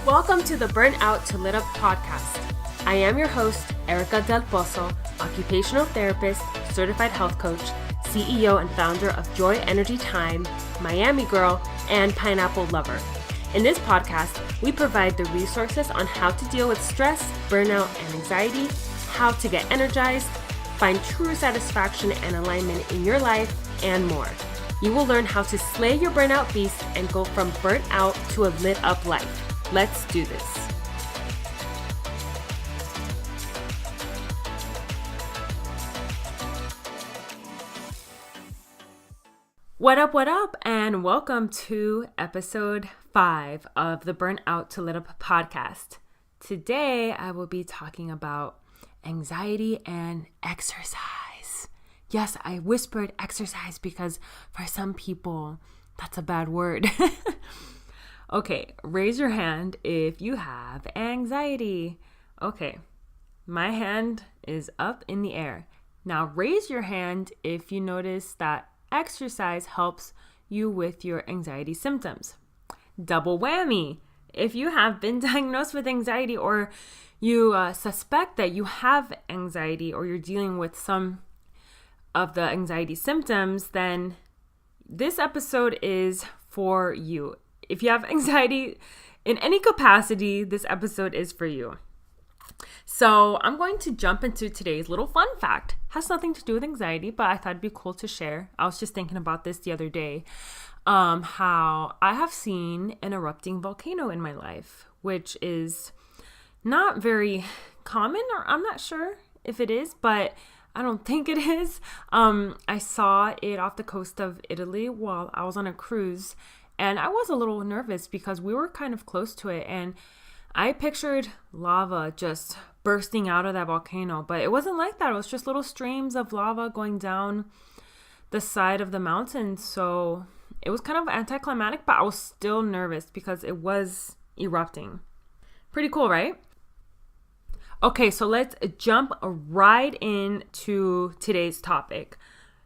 Welcome to the Burnout to Lit Up podcast. I am your host, Erica Del Pozo, occupational therapist, certified health coach, CEO and founder of Joy Energy Time, Miami Girl, and Pineapple Lover. In this podcast, we provide the resources on how to deal with stress, burnout, and anxiety, how to get energized, find true satisfaction and alignment in your life, and more. You will learn how to slay your burnout beast and go from burnt out to a lit up life. Let's do this. What up, and welcome to episode 5 of the Burnout to Lit Up podcast. Today, I will be talking about anxiety and exercise. Yes, I whispered exercise because for some people, that's a bad word. Okay, raise your hand if you have anxiety. Okay, my hand is up in the air. Now raise your hand if you notice that exercise helps you with your anxiety symptoms. Double whammy. If you have been diagnosed with anxiety or you suspect that you have anxiety or you're dealing with some of the anxiety symptoms, then this episode is for you. If you have anxiety in any capacity, this episode is for you. So I'm going to jump into today's little fun fact. Has nothing to do with anxiety, but I thought it'd be cool to share. I was just thinking about this the other day, how I have seen an erupting volcano in my life, which is not very common, or I'm not sure if it is, but I don't think it is. I saw it off the coast of Italy while I was on a cruise. And I was a little nervous because we were kind of close to it. And I pictured lava just bursting out of that volcano. But it wasn't like that. It was just little streams of lava going down the side of the mountain. So it was kind of anticlimactic, but I was still nervous because it was erupting. Pretty cool, right? Okay, so let's jump right into today's topic.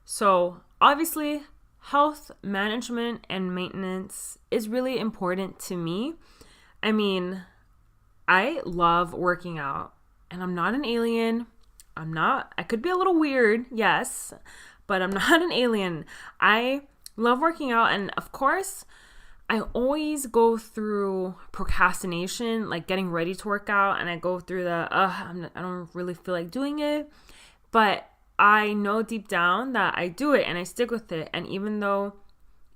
So obviously, health management and maintenance is really important to me. I mean, I love working out, and I'm not an alien. I could be a little weird, yes, but I'm not an alien. I love working out, and of course, I always go through procrastination, like getting ready to work out, and I go through I don't really feel like doing it, but I know deep down that I do it and I stick with it. And even though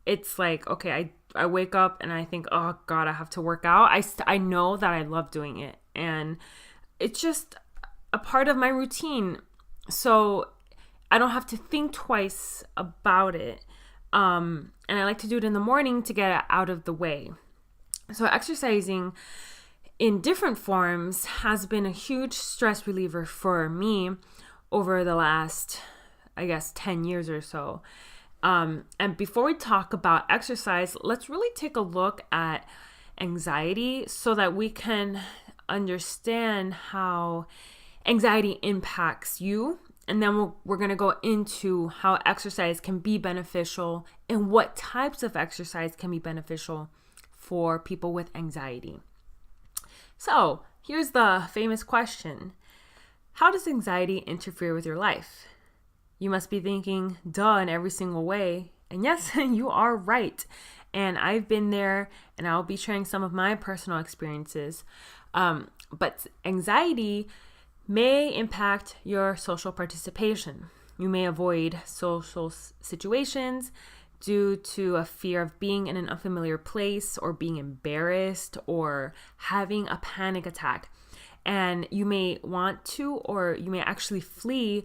it's like, okay, I wake up and I think, oh God, I have to work out. I know that I love doing it. And it's just a part of my routine. So I don't have to think twice about it. And I like to do it in the morning to get it out of the way. So exercising in different forms has been a huge stress reliever for me over the last, 10 years or so. And before we talk about exercise, let's really take a look at anxiety so that we can understand how anxiety impacts you. And then we're going to go into how exercise can be beneficial and what types of exercise can be beneficial for people with anxiety. So here's the famous question. How does anxiety interfere with your life? You must be thinking, duh, in every single way. And yes, you are right. And I've been there, and I'll be sharing some of my personal experiences. But anxiety may impact your social participation. You may avoid social situations due to a fear of being in an unfamiliar place or being embarrassed or having a panic attack. And you may want to, or you may actually flee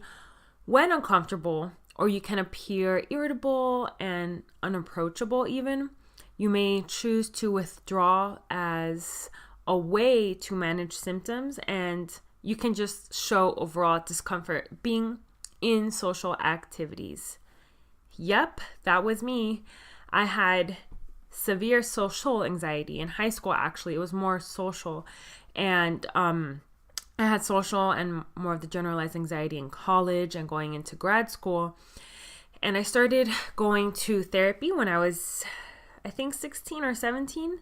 when uncomfortable, or you can appear irritable and unapproachable even. You may choose to withdraw as a way to manage symptoms, and you can just show overall discomfort being in social activities. Yep, that was me. I had severe social anxiety in high school, actually. It was more social. And I had social and more of the generalized anxiety in college and going into grad school. And I started going to therapy when I was, I think, 16 or 17.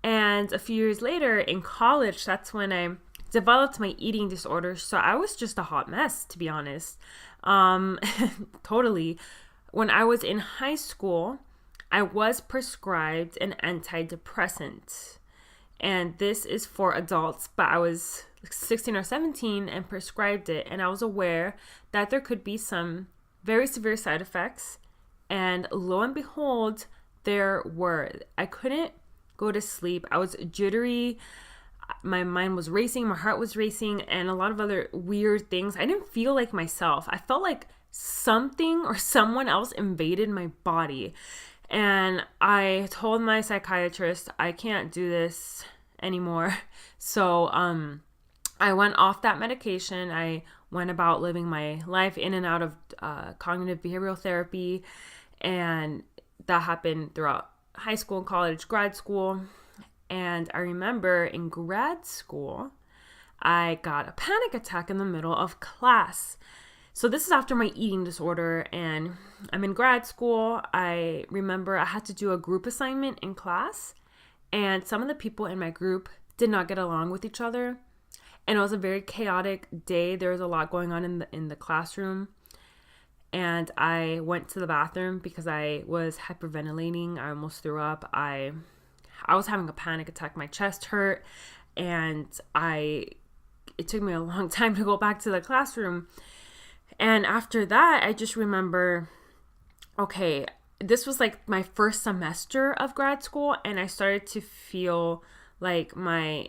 And a few years later in college, that's when I developed my eating disorder. So I was just a hot mess, to be honest. Totally. When I was in high school, I was prescribed an antidepressant. And this is for adults, but I was 16 or 17 and prescribed it. And I was aware that there could be some very severe side effects. And lo and behold, there were. I couldn't go to sleep. I was jittery. My mind was racing. My heart was racing, and a lot of other weird things. I didn't feel like myself. I felt like something or someone else invaded my body. And I told my psychiatrist, I can't do this anymore. So I went off that medication. I went about living my life in and out of cognitive behavioral therapy. And that happened throughout high school, college, grad school. And I remember in grad school, I got a panic attack in the middle of class. So this is after my eating disorder, and I'm in grad school. I remember I had to do a group assignment in class, and some of the people in my group did not get along with each other. And it was a very chaotic day. There was a lot going on in the classroom. And I went to the bathroom because I was hyperventilating. I almost threw up. I was having a panic attack. My chest hurt, and it took me a long time to go back to the classroom. And after that, I just remember, okay, this was like my first semester of grad school, and I started to feel like my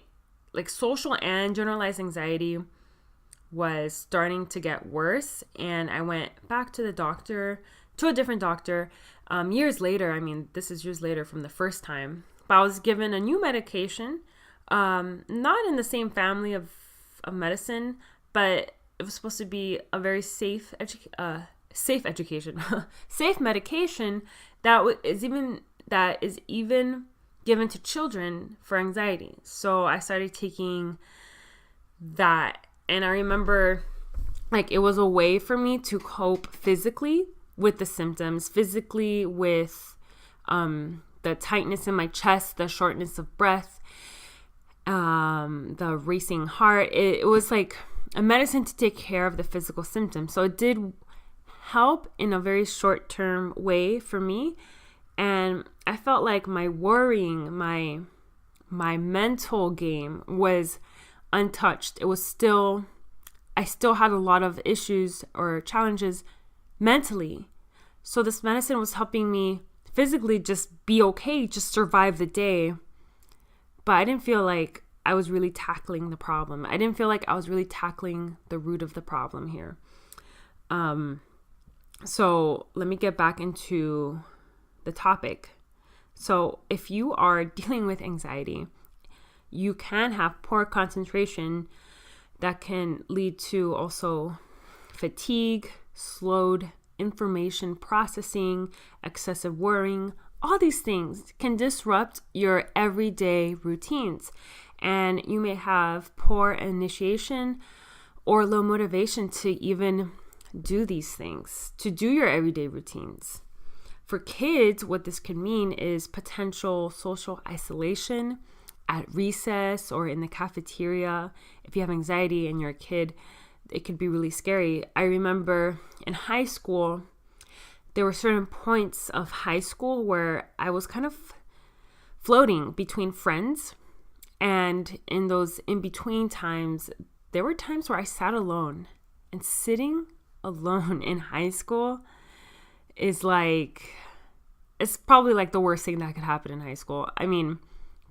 social and generalized anxiety was starting to get worse. And I went back to a different doctor, years later. I mean, this is years later from the first time. But I was given a new medication, not in the same family of medicine, but it was supposed to be a very safe medication that is even given to children for anxiety. So I started taking that, and I remember it was a way for me to cope physically with the symptoms, physically with the tightness in my chest, the shortness of breath, the racing heart. It was like a medicine to take care of the physical symptoms. So it did help in a very short-term way for me. And I felt like my worrying, my mental game was untouched. I still had a lot of issues or challenges mentally. So this medicine was helping me physically just be okay, just survive the day. But I didn't feel like I was really tackling the problem. I didn't feel like I was really tackling the root of the problem here. So let me get back into the topic. So if you are dealing with anxiety, you can have poor concentration that can lead to also fatigue, slowed information processing, excessive worrying. All these things can disrupt your everyday routines, and you may have poor initiation or low motivation to even do these things, to do your everyday routines. For kids, what this can mean is potential social isolation at recess or in the cafeteria. If you have anxiety and you're a kid, it could be really scary. I remember in high school, there were certain points of high school where I was kind of floating between friends. And in those in-between times, there were times where I sat alone. And sitting alone in high school is it's probably like the worst thing that could happen in high school. I mean,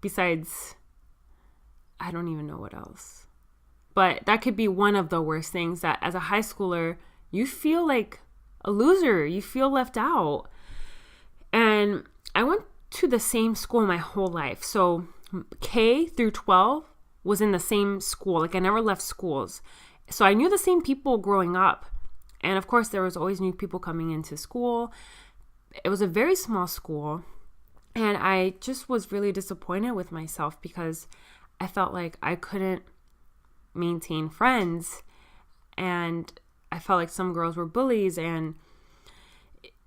besides, I don't even know what else. But that could be one of the worst things, that as a high schooler, you feel like a loser. You feel left out. And I went to the same school my whole life. So K through 12 was in the same school. I never left schools. So I knew the same people growing up. And of course, there was always new people coming into school. It was a very small school. And I just was really disappointed with myself because I felt like I couldn't maintain friends, and I felt like some girls were bullies, and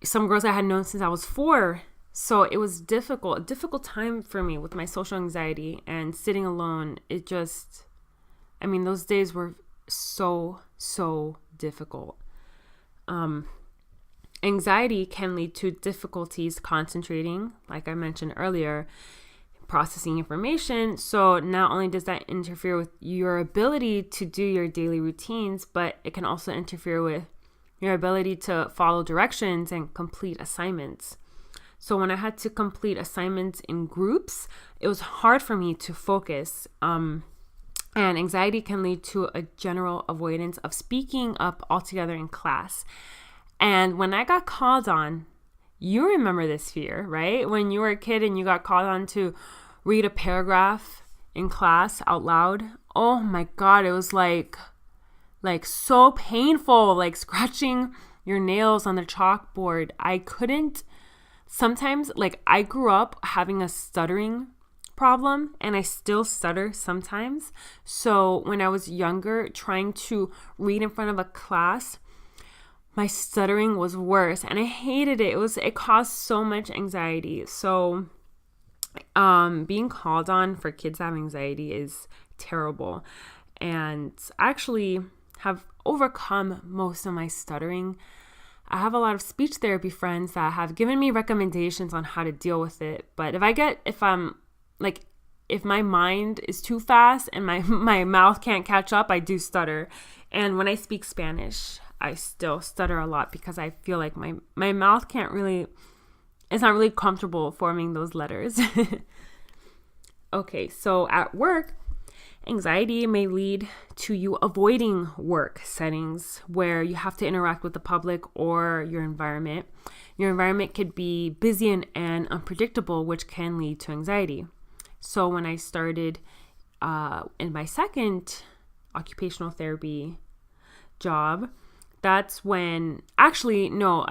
some girls I had known since I was 4 So it was a difficult time for me with my social anxiety and sitting alone. Those days were so difficult. Anxiety can lead to difficulties concentrating, like I mentioned earlier, processing information. So not only does that interfere with your ability to do your daily routines, but it can also interfere with your ability to follow directions and complete assignments. So when I had to complete assignments in groups, it was hard for me to focus. And anxiety can lead to a general avoidance of speaking up altogether in class. And when I got called on, you remember this fear, right? When you were a kid and you got called on to read a paragraph in class out loud. Oh my God, it was like so painful, like scratching your nails on the chalkboard. Sometimes I grew up having a stuttering problem and I still stutter sometimes. So when I was younger, trying to read in front of a class, my stuttering was worse and I hated it. It caused so much anxiety. So being called on for kids that have anxiety is terrible. And I actually have overcome most of my stuttering. I have a lot of speech therapy friends that have given me recommendations on how to deal with it. But if my mind is too fast and my mouth can't catch up, I do stutter. And when I speak Spanish, I still stutter a lot because I feel like my mouth it's not really comfortable forming those letters. Okay, so at work, anxiety may lead to you avoiding work settings where you have to interact with the public or your environment. Your environment could be busy and unpredictable, which can lead to anxiety. So when I started in my second occupational therapy job, that's when, I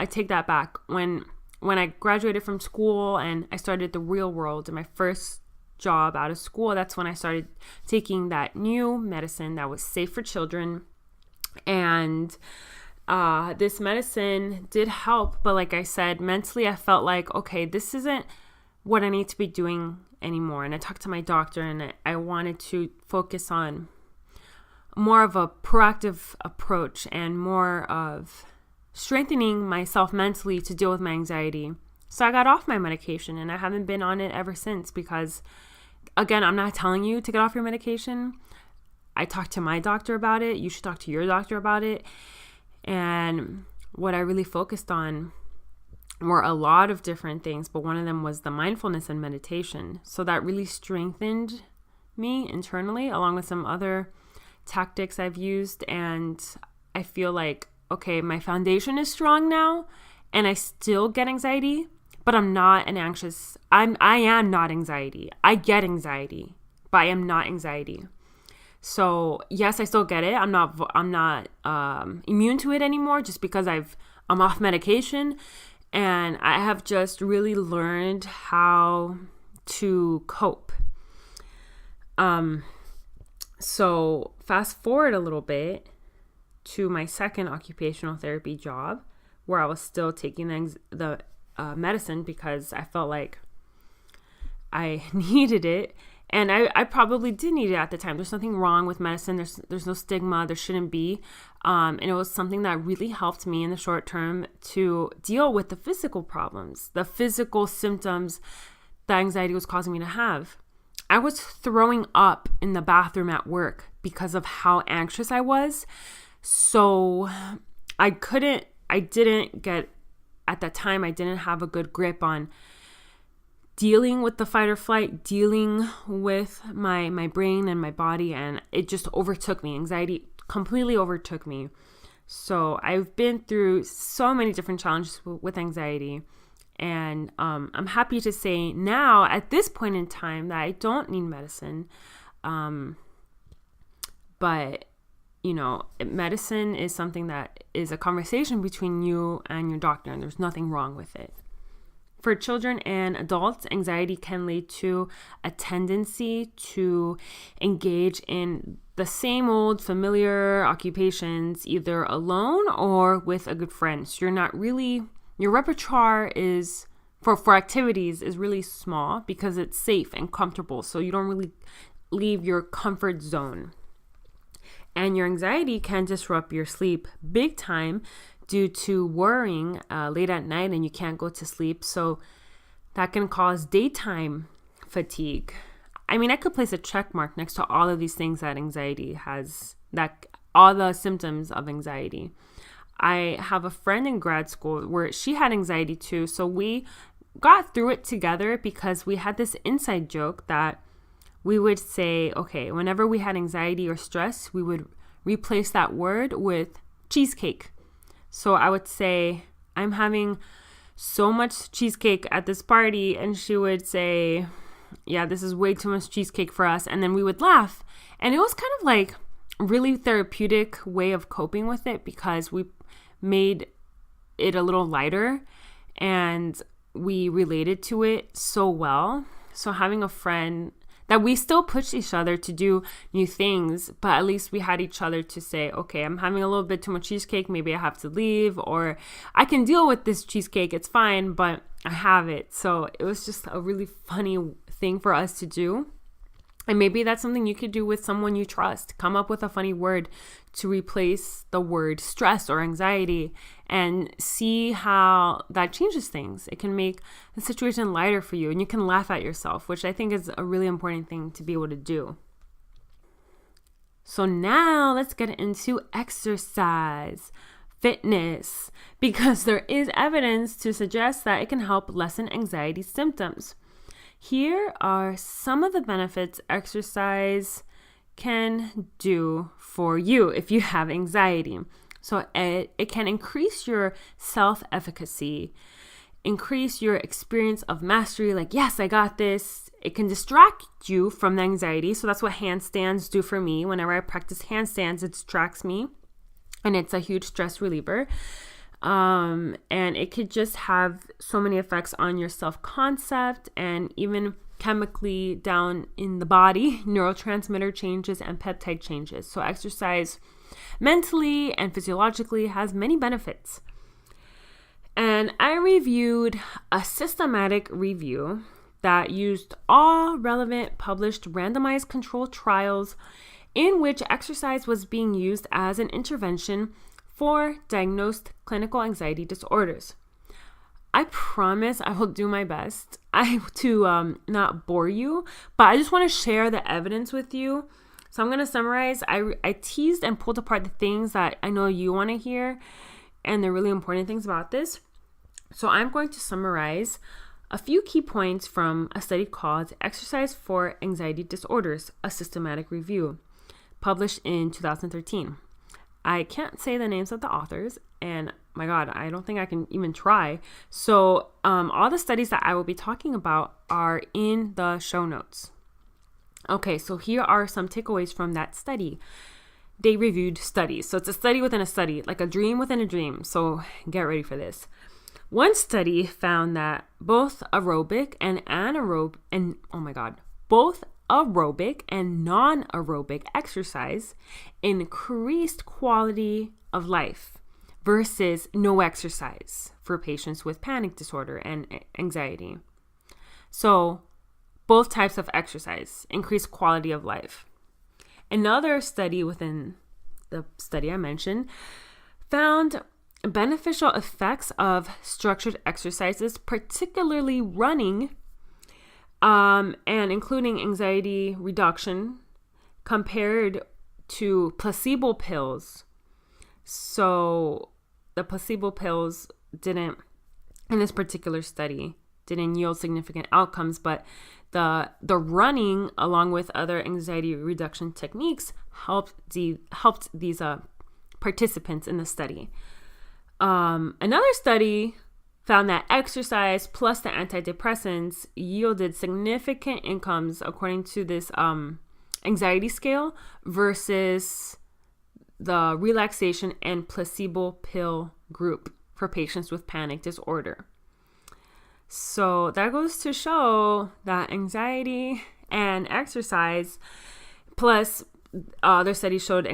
take that back. When I graduated from school and I started the real world in my first job out of school, that's when I started taking that new medicine that was safe for children. And this medicine did help. But like I said, mentally, I felt like, okay, this isn't what I need to be doing anymore. And I talked to my doctor and I wanted to focus on more of a proactive approach and more of strengthening myself mentally to deal with my anxiety. So I got off my medication and I haven't been on it ever since because, again, I'm not telling you to get off your medication. I talked to my doctor about it. You should talk to your doctor about it. And what I really focused on were a lot of different things, but one of them was the mindfulness and meditation. So that really strengthened me internally, along with some other tactics I've used. And I feel like, okay, my foundation is strong now and I still get anxiety, but I'm not I am not anxiety. I get anxiety, but I am not anxiety. So yes, I still get it. I'm not immune to it anymore just because I'm off medication, and I have just really learned how to cope. So fast forward a little bit to my second occupational therapy job, where I was still taking the medicine because I felt like I needed it. And I probably did need it at the time. There's nothing wrong with medicine. There's no stigma. There shouldn't be. And it was something that really helped me in the short term to deal with the physical problems, the physical symptoms that anxiety was causing me to have. I was throwing up in the bathroom at work because of how anxious I was. So at that time, I didn't have a good grip on dealing with the fight or flight, dealing with my brain and my body, and it just overtook me. Anxiety completely overtook me. So I've been through so many different challenges with anxiety, and I'm happy to say now at this point in time that I don't need medicine. But medicine is something that is a conversation between you and your doctor, and there's nothing wrong with it. For children and adults, anxiety can lead to a tendency to engage in the same old familiar occupations, either alone or with a good friend. So your repertoire is for activities is really small because it's safe and comfortable. So you don't really leave your comfort zone. And your anxiety can disrupt your sleep big time due to worrying late at night and you can't go to sleep. So that can cause daytime fatigue. I mean, I could place a check mark next to all of these things that anxiety has, that all the symptoms of anxiety. I have a friend in grad school where she had anxiety too. So we got through it together because we had this inside joke that we would say, okay, whenever we had anxiety or stress, we would replace that word with cheesecake. So I would say, I'm having so much cheesecake at this party. And she would say, yeah, this is way too much cheesecake for us. And then we would laugh. And it was kind of like a really therapeutic way of coping with it because we made it a little lighter and we related to it so well. So having a friend that we still pushed each other to do new things, but at least we had each other to say, okay, I'm having a little bit too much cheesecake. Maybe I have to leave, or I can deal with this cheesecake. It's fine, but I have it. So it was just a really funny thing for us to do. And maybe that's something you could do with someone you trust. Come up with a funny word to replace the word stress or anxiety and see how that changes things. It can make the situation lighter for you and you can laugh at yourself, which I think is a really important thing to be able to do. So now let's get into exercise, fitness, because there is evidence to suggest that it can help lessen anxiety symptoms. Here are some of the benefits exercise can do for you if you have anxiety. So it can increase your self-efficacy, increase your experience of mastery, like, yes, I got this. It can distract you from the anxiety. So that's what handstands do for me. Whenever I practice handstands, it distracts me and it's a huge stress reliever. And it could just have so many effects on your self-concept and even chemically down in the body, neurotransmitter changes and peptide changes. So exercise mentally and physiologically has many benefits. And I reviewed a systematic review that used all relevant published randomized controlled trials in which exercise was being used as an intervention for diagnosed clinical anxiety disorders. I promise I will do my best to not bore you, but I just want to share the evidence with you. So I'm going to summarize. I teased and pulled apart the things that I know you want to hear, and the really important things about this. So I'm going to summarize a few key points from a study called Exercise for Anxiety Disorders, a Systematic Review, published in 2013. I can't say the names of the authors, and my God, I don't think I can even try. So all the studies that I will be talking about are in the show notes. Okay, so here are some takeaways from that study. They reviewed studies. So it's a study within a study, like a dream within a dream. So get ready for this. One study found that both aerobic and non-aerobic exercise increased quality of life versus no exercise for patients with panic disorder and anxiety. So both types of exercise increase quality of life. Another study within the study I mentioned found beneficial effects of structured exercises, particularly running, and including anxiety reduction compared to placebo pills. So the placebo pills in this particular study, didn't yield significant outcomes, but the running along with other anxiety reduction techniques helped these participants in the study. Another study found that exercise plus the antidepressants yielded significant incomes according to this anxiety scale versus the relaxation and placebo pill group for patients with panic disorder. So that goes to show that anxiety and exercise plus Other studies showed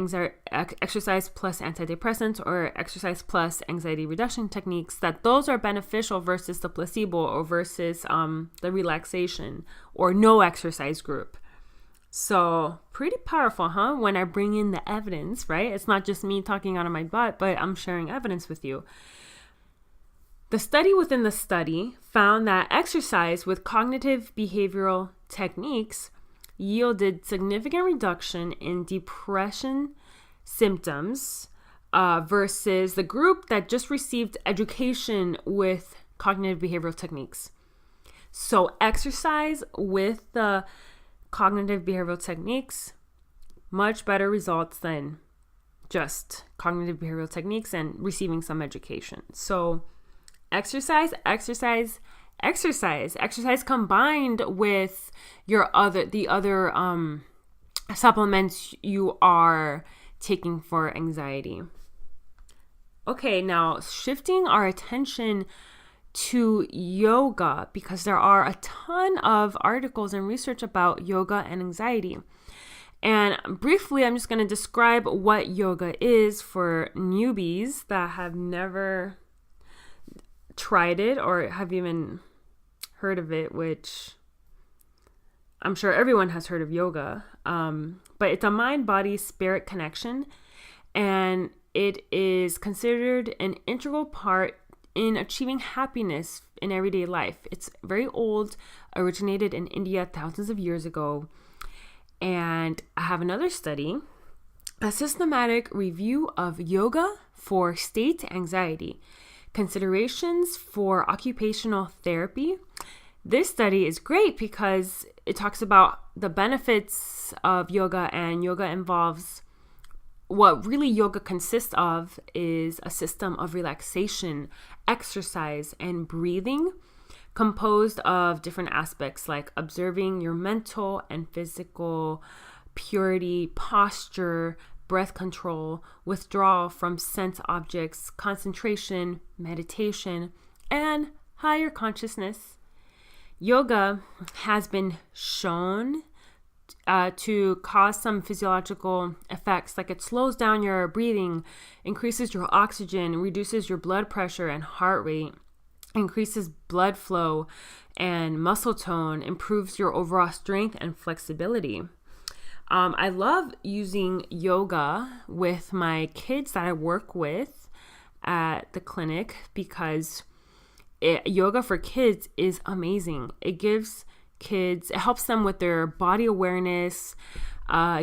exercise plus antidepressants or exercise plus anxiety reduction techniques, that those are beneficial versus the placebo or versus the relaxation or no exercise group. So pretty powerful, huh? When I bring in the evidence, right? It's not just me talking out of my butt, but I'm sharing evidence with you. The study within the study found that exercise with cognitive behavioral techniques yielded significant reduction in depression symptoms versus the group that just received education with cognitive behavioral techniques. So exercise with the cognitive behavioral techniques, much better results than just cognitive behavioral techniques and receiving some education. So exercise combined with the other supplements you are taking for anxiety. Okay, now shifting our attention to yoga, because there are a ton of articles and research about yoga and anxiety. And briefly, I'm just going to describe what yoga is for newbies that have never tried it or have even heard of it, which I'm sure everyone has heard of yoga. But it's a mind, body, spirit connection, and it is considered an integral part in achieving happiness in everyday life. It's very old, originated in India thousands of years ago. And I have another study, a systematic review of yoga for state anxiety, considerations for occupational therapy. This study is great because it talks about the benefits of yoga, and yoga involves what really yoga consists of is a system of relaxation, exercise, and breathing, composed of different aspects like observing your mental and physical purity, posture, breath control, withdrawal from sense objects, concentration, meditation, and higher consciousness. Yoga has been shown to cause some physiological effects, like it slows down your breathing, increases your oxygen, reduces your blood pressure and heart rate, increases blood flow and muscle tone, improves your overall strength and flexibility. I love using yoga with my kids that I work with at the clinic because yoga for kids is amazing. It helps them with their body awareness,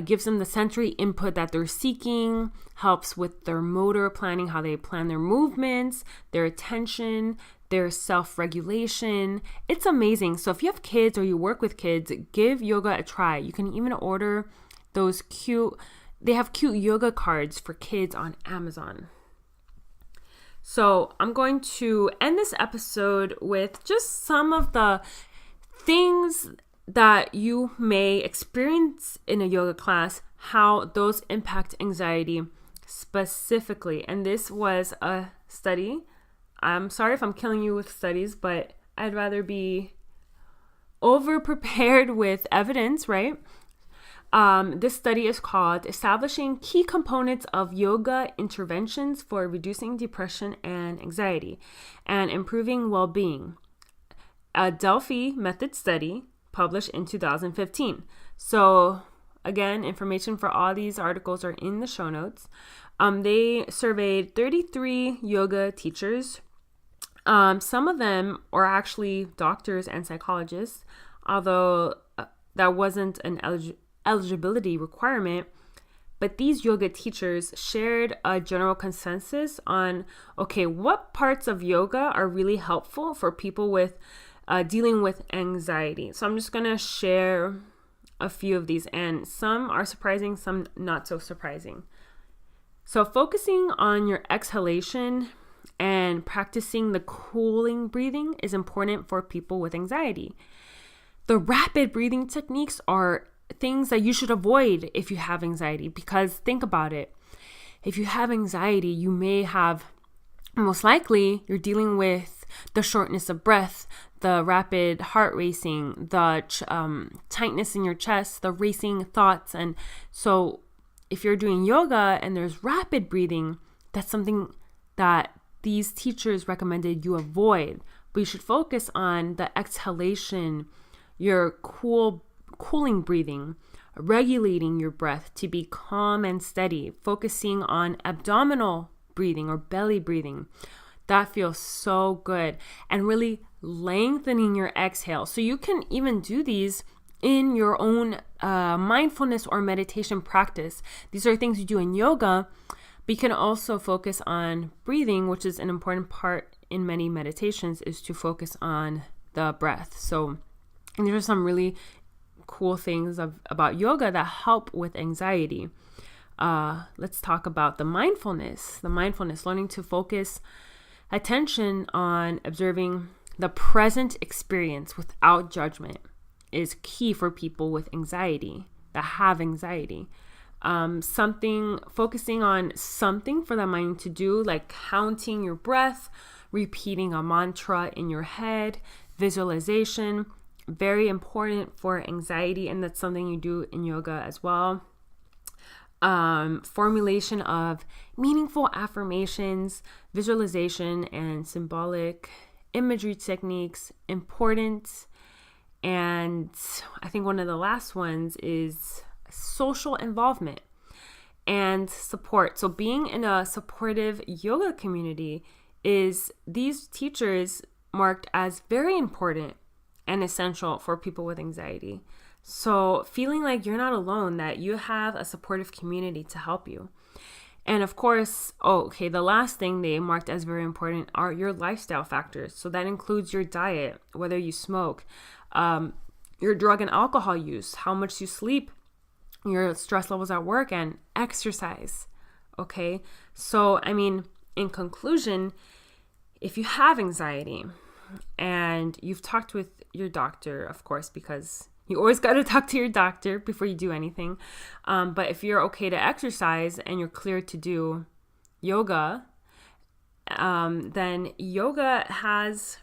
gives them the sensory input that they're seeking, helps with their motor planning, how they plan their movements, their attention, their self-regulation. It's amazing. So if you have kids or you work with kids, give yoga a try. You can even order they have cute yoga cards for kids on Amazon. So I'm going to end this episode with just some of the things that you may experience in a yoga class, how those impact anxiety specifically. And this was a study. I'm sorry if I'm killing you with studies, but I'd rather be over prepared with evidence, right? This study is called Establishing Key Components of Yoga Interventions for Reducing Depression and Anxiety and Improving Well-Being, a Delphi method study published in 2015. So again, information for all these articles are in the show notes. They surveyed 33 yoga teachers. Some of them are actually doctors and psychologists, although that wasn't an eligibility requirement. But these yoga teachers shared a general consensus on, okay, what parts of yoga are really helpful for people with dealing with anxiety. So I'm just going to share a few of these, and some are surprising, some not so surprising. So focusing on your exhalation and practicing the cooling breathing is important for people with anxiety. The rapid breathing techniques are things that you should avoid if you have anxiety, because think about it. If you have anxiety, you may have, most likely, you're dealing with the shortness of breath, the rapid heart racing, the tightness in your chest, the racing thoughts. And so if you're doing yoga and there's rapid breathing, that's something that these teachers recommended you avoid. But you should focus on the exhalation, your cooling breathing, regulating your breath to be calm and steady, focusing on abdominal breathing or belly breathing. That feels so good. And really lengthening your exhale. So you can even do these in your own mindfulness or meditation practice. These are things you do in yoga, but you can also focus on breathing, which is an important part in many meditations, is to focus on the breath. So, and there are some really cool things about yoga that help with anxiety. Let's talk about the mindfulness, learning to focus attention on observing the present experience without judgment is key for people with anxiety, that have anxiety. Focusing on something for the mind to do, like counting your breath, repeating a mantra in your head, visualization, very important for anxiety, and that's something you do in yoga as well. Formulation of meaningful affirmations, visualization, and symbolic imagery techniques, important. And I think one of the last ones is social involvement and support. So being in a supportive yoga community is these teachers marked as very important and essential for people with anxiety. So feeling like you're not alone, that you have a supportive community to help you. And of course, the last thing they marked as very important are your lifestyle factors. So that includes your diet, whether you smoke, your drug and alcohol use, how much you sleep, your stress levels at work, and exercise. Okay. So, in conclusion, if you have anxiety and you've talked with your doctor, of course, because you always got to talk to your doctor before you do anything. But if you're okay to exercise and you're clear to do yoga, then yoga has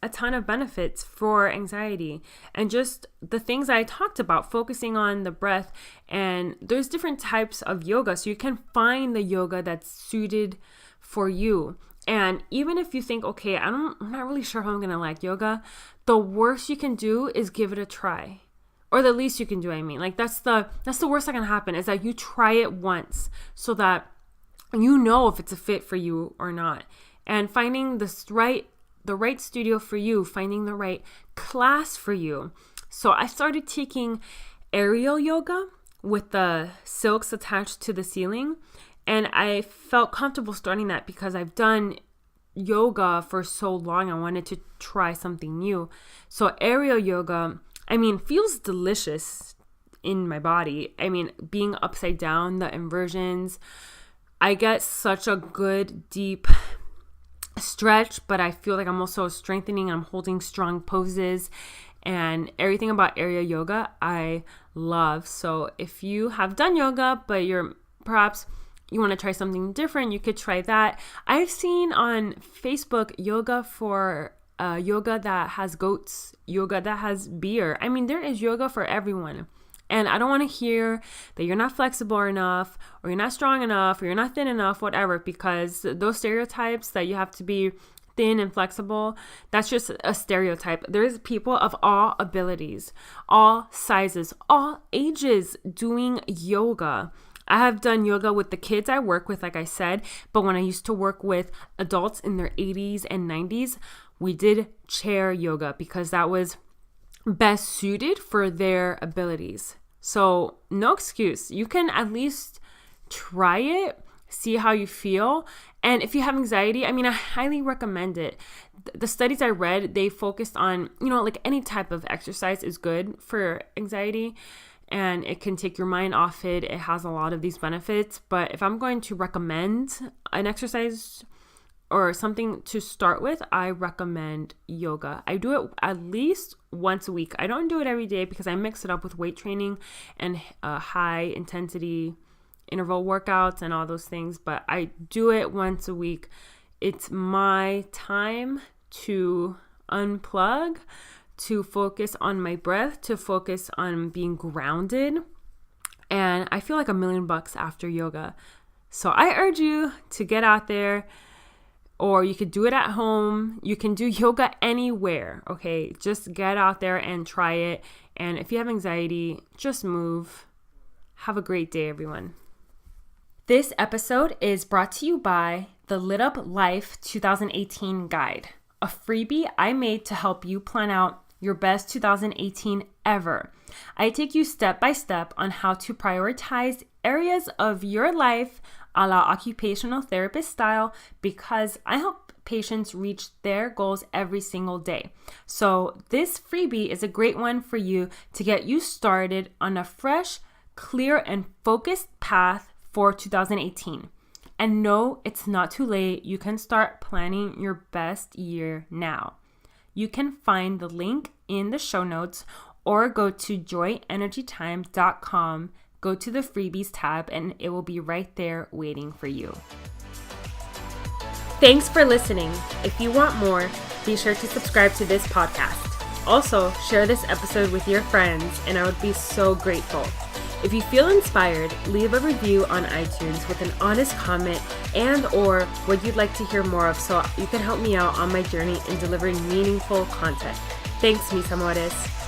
a ton of benefits for anxiety. And just the things I talked about, focusing on the breath. And there's different types of yoga. So you can find the yoga that's suited for you. And even if you think, okay, I'm not really sure how I'm going to like yoga, the worst you can do is give it a try. Or the least you can do, that's the worst that can happen, is that you try it once so that you know if it's a fit for you or not. And finding the right studio for you, finding the right class for you. So I started taking aerial yoga with the silks attached to the ceiling. And I felt comfortable starting that because I've done yoga for so long. I wanted to try something new. So aerial yoga, feels delicious in my body. Being upside down, the inversions, I get such a good deep stretch, but I feel like I'm also strengthening. I'm holding strong poses, and everything about aerial yoga I love. So if you have done yoga, but you want to try something different, you could try that. I've seen on Facebook yoga for yoga that has goats, yoga that has beer. There is yoga for everyone. And I don't want to hear that you're not flexible enough, or you're not strong enough, or you're not thin enough, whatever, because those stereotypes that you have to be thin and flexible, that's just a stereotype. There's people of all abilities, all sizes, all ages doing yoga. I have done yoga with the kids I work with, like I said, but when I used to work with adults in their 80s and 90s, we did chair yoga because that was best suited for their abilities. So no excuse. You can at least try it, see how you feel. And if you have anxiety, I highly recommend it. The studies I read, they focused on, like any type of exercise is good for anxiety. And it can take your mind off it. It has a lot of these benefits. But if I'm going to recommend an exercise or something to start with, I recommend yoga. I do it at least once a week. I don't do it every day because I mix it up with weight training and high intensity interval workouts and all those things. But I do it once a week. It's my time to unplug, to focus on my breath, to focus on being grounded. and I feel like $1,000,000 after yoga. So I urge you to get out there, or you could do it at home. You can do yoga anywhere, okay? Just get out there and try it. And if you have anxiety, just move. Have a great day, everyone. This episode is brought to you by the Lit Up Life 2018 Guide, a freebie I made to help you plan out your best 2018 ever. I take you step by step on how to prioritize areas of your life a la occupational therapist style, because I help patients reach their goals every single day. So this freebie is a great one for you to get you started on a fresh, clear, and focused path for 2018. And no, it's not too late. You can start planning your best year now. You can find the link in the show notes or go to joyenergytime.com, go to the freebies tab, and it will be right there waiting for you. Thanks for listening. If you want more, be sure to subscribe to this podcast. Also, share this episode with your friends, and I would be so grateful. If you feel inspired, leave a review on iTunes with an honest comment and or what you'd like to hear more of, so you can help me out on my journey in delivering meaningful content. Thanks, mis amores.